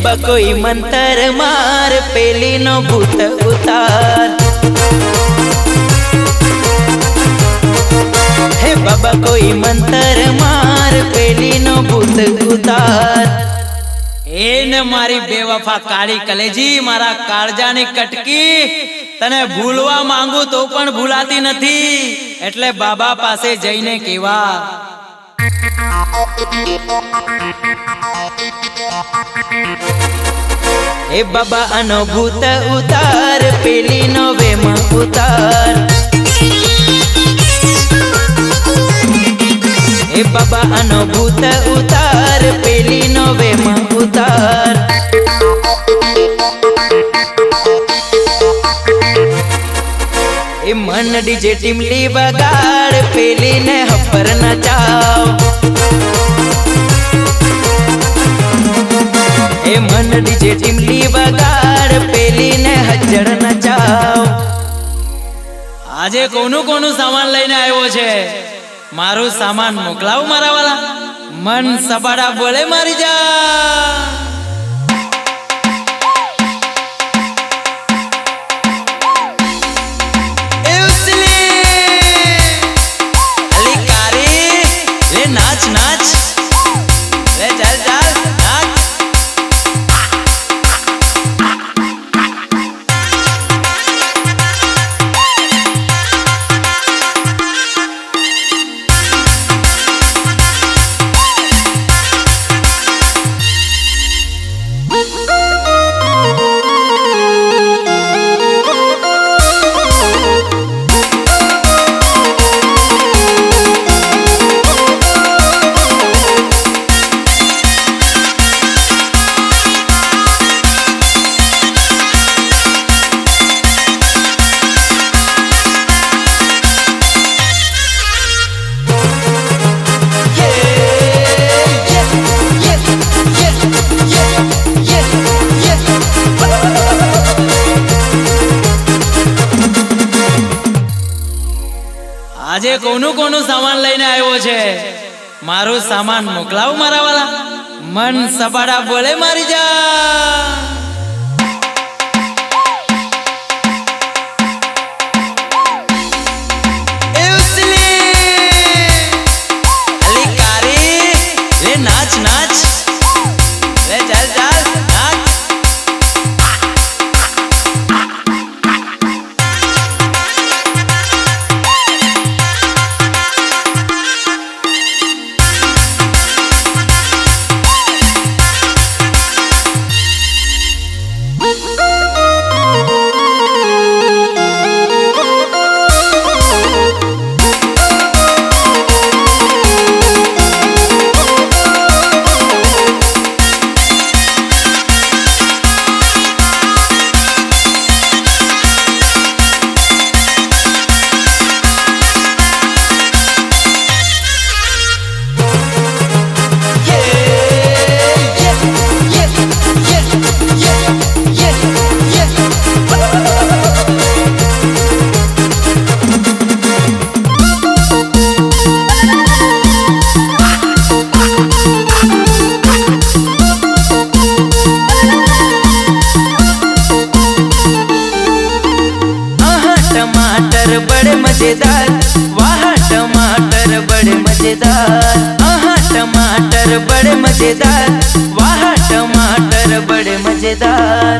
बाबा कोई मंत्र मार पेली नो भूत उतार। हे बाबा कोई मंत्र मार पेली नो भूत उतार। એને મારી બેવફા કાળી કલેજી, મારા કાળજાની કટકી, તને ભૂલવા માંગુ તો પણ ભૂલાતી નથી, એટલે બાબા પાસે જઈને કેવા हे बाबा आनो भूत उतार पेली नो वेम उतार। हे बाबा आनो भूत उतार पेली नो वेम उतार। ए मन डीजे टिमली बगाड़ पेली ने हपर नचाओ। ए मन डीजे टिमली बगाड़ पेली ने हजड़ नचाओ। આજે કોનું કોનું સામાન લઈને આવ્યો છે? મારું સામાન મોકલાવ મારા વાલા, મન સબાડા બોલે મારી જા। नाच नाच ले चल चल नाच। આજે કોનું કોનું સામાન લઈને આવ્યો છે? મારું સામાન મોકલાવ મારા વાલા, મન સબાડા બોલે મારી જા। नाच नाच ले चल चल नाच। बड़े मजेदार, वाह टमाटर बड़े मजेदार। आहा टमाटर बड़े मजेदार, वाह टमाटर बड़े मजेदार।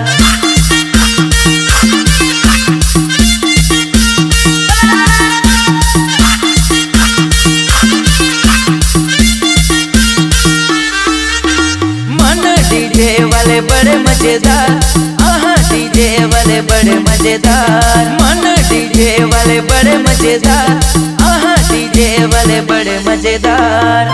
मन डीजे वाले बड़े मजेदार, आहा डीजे वाले बड़े मजेदार। मन डीजे वाले बड़े मजेदार, आहा डीजे वाले बड़े मजेदार।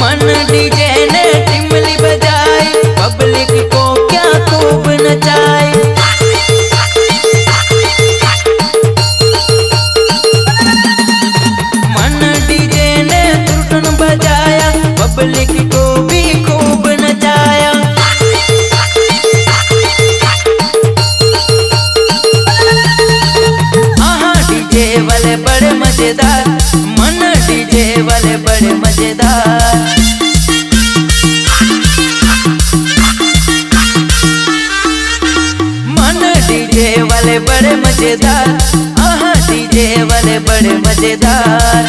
मन डीजे ने टिमली बजाई, पब्लिक को क्या खूब नचाई। मन डीजे ने तुरटन बजाया, पब्लिक को भी खूब नचाया। डीजे वाले बड़े मजेदार। मन डीजे वाले बड़े मजेदार, आहा डीजे वाले बड़े मजेदार।